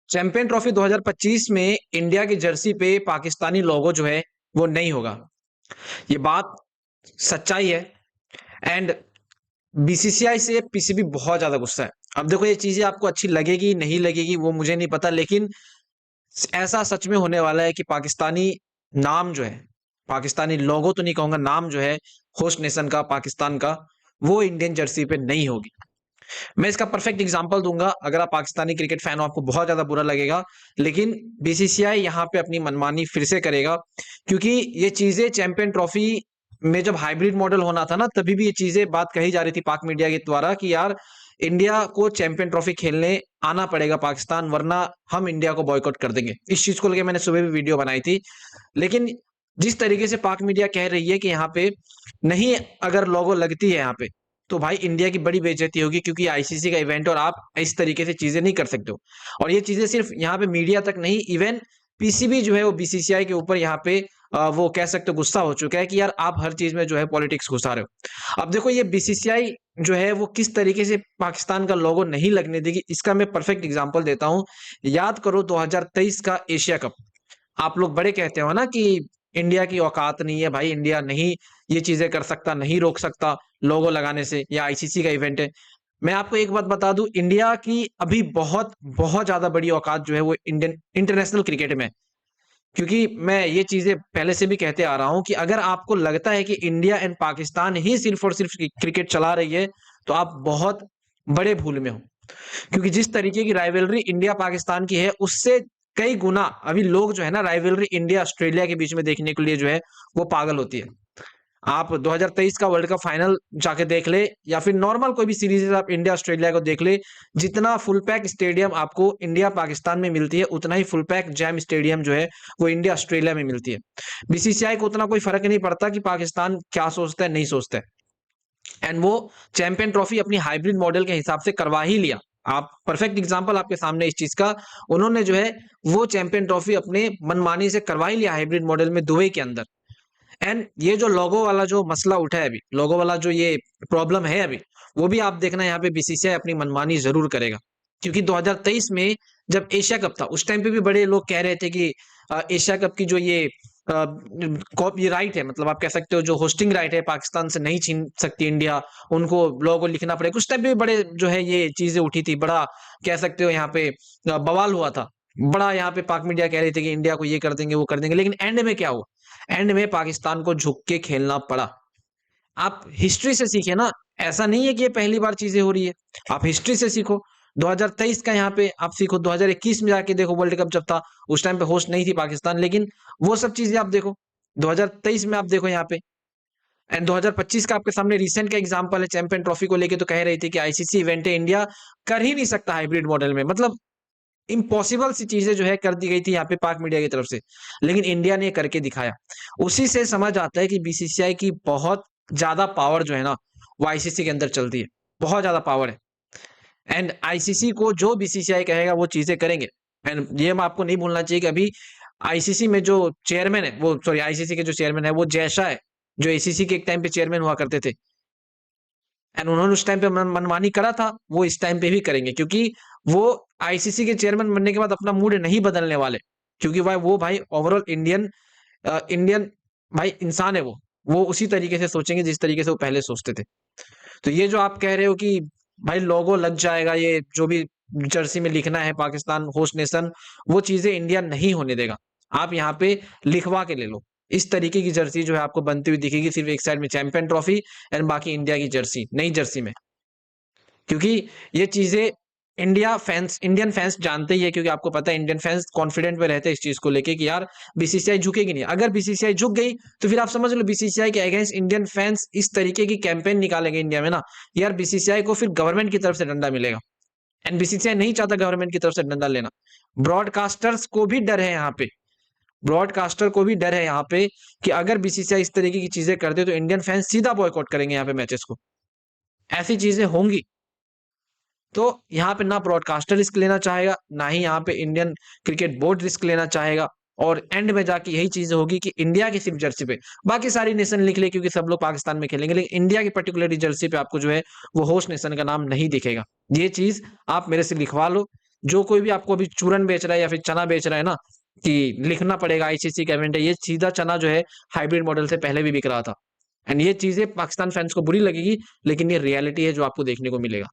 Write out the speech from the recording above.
Champion trophy 2025 में India की Jersey पे पाकिस्तानी लोगो जो है वो नहीं होगा। ये बात सच्चाई है। एंड बीसीसीआई से पीसीबी बहुत ज्यादा गुस्सा है। अब देखो, ये चीजें आपको अच्छी लगेगी नहीं लगेगी वो मुझे नहीं पता, लेकिन ऐसा सच में होने वाला है कि पाकिस्तानी नाम जो है, पाकिस्तानी लोगो तो नहीं कहूंगा, नाम जो है होस्ट नेशन का, पाकिस्तान का, वो इंडियन जर्सी पे नहीं होगी। मैं इसका परफेक्ट एग्जांपल दूंगा। अगर आप पाकिस्तानी क्रिकेट फैन हो आपको बहुत ज्यादा बुरा लगेगा, लेकिन बीसीसीआई यहां पे अपनी मनमानी फिर से करेगा, क्योंकि ये चीजें चैंपियन ट्रॉफी में जब हाइब्रिड मॉडल होना था ना, तभी भी ये चीजें बात कही जा रही थी पाक मीडिया के द्वारा कि यार इंडिया को चैंपियन ट्रॉफी खेलने आना पड़ेगा पाकिस्तान, वरना हम इंडिया को बॉयकॉट कर देंगे। इस चीज को लेकर मैंने सुबह भी वीडियो बनाई थी। लेकिन जिस तरीके से पाक मीडिया कह रही है कि यहाँ पे नहीं, अगर लोगो लगती है यहाँ पे तो भाई इंडिया की बड़ी बेइज्जती होगी, क्योंकि आईसीसी का इवेंट और आप इस तरीके से चीजें नहीं कर सकते हो। और ये चीजें सिर्फ यहाँ पे मीडिया तक नहीं, इवन पीसीबी जो है वो बीसीसीआई के ऊपर यहाँ पे वो कह सकते हो गुस्सा हो चुका है कि यार आप हर चीज में जो है पॉलिटिक्स घुसा रहे हो। अब देखो, ये बीसीसीआई जो है वो किस तरीके से पाकिस्तान का लोगो नहीं लगने देगी, इसका मैं परफेक्ट एग्जांपल देता हूं। याद करो 2023 का एशिया कप। आप लोग बड़े कहते हो ना कि इंडिया की औकात नहीं है भाई, इंडिया नहीं ये चीजें कर सकता, नहीं रोक सकता लोगो लगाने से, या आईसीसी का इवेंट है। मैं आपको एक बात बता दूं, इंडिया की अभी बहुत बहुत ज्यादा बड़ी औकात जो है वो इंडियन इंटरनेशनल क्रिकेट में है। क्योंकि मैं ये चीजें पहले से भी कहते आ रहा हूं कि अगर आपको लगता है कि इंडिया एंड पाकिस्तान ही सिर्फ और सिर्फ क्रिकेट चला रही है, तो आप बहुत बड़े भूल में हो। क्योंकि जिस तरीके की राइवलरी इंडिया पाकिस्तान की है, उससे कई गुना अभी लोग जो है ना राइवलरी इंडिया ऑस्ट्रेलिया के बीच में देखने के लिए जो है वो पागल होती है। आप 2023 का वर्ल्ड कप फाइनल जाके देख ले, या फिर नॉर्मल कोई भी सीरीज आप इंडिया ऑस्ट्रेलिया को देख ले, जितना फुल पैक स्टेडियम आपको इंडिया पाकिस्तान में मिलती है, उतना ही फुल पैक जैम स्टेडियम जो है वो इंडिया ऑस्ट्रेलिया में मिलती है। बीसीसीआई को उतना कोई फर्क नहीं पड़ता कि पाकिस्तान क्या सोचता है नहीं सोचता है। एंड वो चैंपियन ट्रॉफी अपनी हाइब्रिड मॉडल के हिसाब से करवा ही लिया। आप परफेक्ट एग्जांपल आपके सामने इस चीज का, उन्होंने जो है वो चैंपियन ट्रॉफी अपने मनमानी से करवा ही लिया हाइब्रिड मॉडल में दुबई के अंदर। एंड ये जो लोगो वाला जो मसला उठा है अभी, लोगो वाला जो ये प्रॉब्लम है अभी, वो भी आप देखना यहाँ पे बीसीसीआई अपनी मनमानी जरूर करेगा। क्योंकि 2023 में जब एशिया कप था, उस टाइम पे भी बड़े लोग कह रहे थे कि एशिया कप की जो ये राइट है, मतलब आप कह सकते हो जो होस्टिंग राइट है पाकिस्तान से नहीं छीन सकती इंडिया, उनको लोगो लिखना पड़ेगा। उस टाइम पे भी बड़े जो है ये चीजें उठी थी, बड़ा कह सकते हो यहाँ पे बवाल हुआ था। बड़ा यहाँ पे पाक मीडिया कह रही थी कि इंडिया को ये कर देंगे वो कर देंगे, लेकिन एंड में क्या हुआ? एंड में पाकिस्तान को झुक के खेलना पड़ा। आप हिस्ट्री से सीखे ना, ऐसा नहीं है कि ये पहली बार चीजें हो रही है। आप हिस्ट्री से सीखो। 2023 का यहाँ पे आप सीखो, 2021 में जाके देखो वर्ल्ड कप जब था, उस टाइम पे होस्ट नहीं थी पाकिस्तान, लेकिन वो सब चीजें आप देखो 2023 में, आप देखो यहाँ पे। एंड 2025 का आपके सामने रिसेंट का एग्जांपल है चैंपियन ट्रॉफी को लेके, तो कह रही थी कि आईसीसी इवेंट है, इंडिया कर ही नहीं सकता हाइब्रिड मॉडल में, मतलब इम्पॉसिबल सी चीजें जो है कर दी गई थी यहाँ पे पाक मीडिया की तरफ से, लेकिन इंडिया ने करके दिखाया। उसी से समझ आता है कि बीसीसीआई की बहुत ज्यादा पावर जो है ना वो आईसीसी के अंदर चलती है, बहुत ज्यादा पावर है। एंड आईसीसी को जो बीसीसीआई कहेगा वो चीजें करेंगे। एंड ये मैं आपको नहीं भूलना चाहिए कि अभी आईसीसी में जो चेयरमैन है, वो सॉरी आईसीसी के जो चेयरमैन है वो जैसा है, जो एसीसी के एक टाइम पे चेयरमैन हुआ करते थे। एंड उन्होंने उस टाइम पे मनमानी करा था, वो इस टाइम पे भी करेंगे, क्योंकि वो आईसीसी के चेयरमैन बनने के बाद अपना मूड नहीं बदलने वाले। क्योंकि भाई वो भाई ओवरऑल इंडियन इंडियन भाई इंसान है, वो उसी तरीके से सोचेंगे जिस तरीके से वो पहले सोचते थे। तो ये जो आप कह रहे हो कि भाई लोगो लग जाएगा, ये जो भी जर्सी में लिखना है पाकिस्तान होस्ट नेशन, वो चीजें इंडिया नहीं होने देगा। आप यहाँ पे लिखवा के ले लो, इस तरीके की जर्सी जो है आपको बनती हुई दिखेगी, सिर्फ एक साइड में चैंपियन ट्रॉफी एंड बाकी इंडिया की जर्सी, नई जर्सी में। क्योंकि ये चीजें इंडियन फैंस जानते ही है, क्योंकि आपको पता है इंडियन फैंस कॉन्फिडेंट में रहते हैं इस चीज को लेके कि यार बीसीसीआई झुकेगी नहीं। अगर बीसीसीआई झुक गई तो फिर आप समझ लो बीसीसीआई के अगेंस्ट इंडियन फैंस इस तरीके की कैंपेन निकालेंगे इंडिया में ना, यार बीसीसीआई को फिर गवर्नमेंट की तरफ से डंडा मिलेगा। एंड बीसीसीआई नहीं चाहता गवर्नमेंट की तरफ से डंडा लेना। ब्रॉडकास्टर्स को भी डर है यहाँ पे, ब्रॉडकास्टर को भी डर है यहाँ पे कि अगर बीसीसीआई इस तरीके की चीजें कर दे तो इंडियन फैंस सीधा बॉयकॉट करेंगे यहाँ पे मैचेस को, ऐसी चीजें होंगी। तो यहाँ पे ना ब्रॉडकास्टर रिस्क लेना चाहेगा, ना ही यहाँ पे इंडियन क्रिकेट बोर्ड रिस्क लेना चाहेगा। और एंड में जाके यही चीज होगी कि इंडिया की सिर्फ जर्सी पे, बाकी सारी नेशन लिख ले क्योंकि सब लोग पाकिस्तान में खेलेंगे, लेकिन इंडिया की पर्टिकुलर जर्सी पे आपको जो है वो होस्ट नेशन का नाम नहीं दिखेगा। ये चीज आप मेरे से लिखवा लो, जो कोई भी आपको अभी चूरन बेच रहा है या फिर चना बेच रहा है ना कि लिखना पड़ेगा आईसीसी कैबिनेट है, ये सीधा चना जो है हाइब्रिड मॉडल से पहले भी बिक रहा था। एंड ये चीजें पाकिस्तान फैंस को बुरी लगेगी, लेकिन ये रियलिटी है जो आपको देखने को मिलेगा।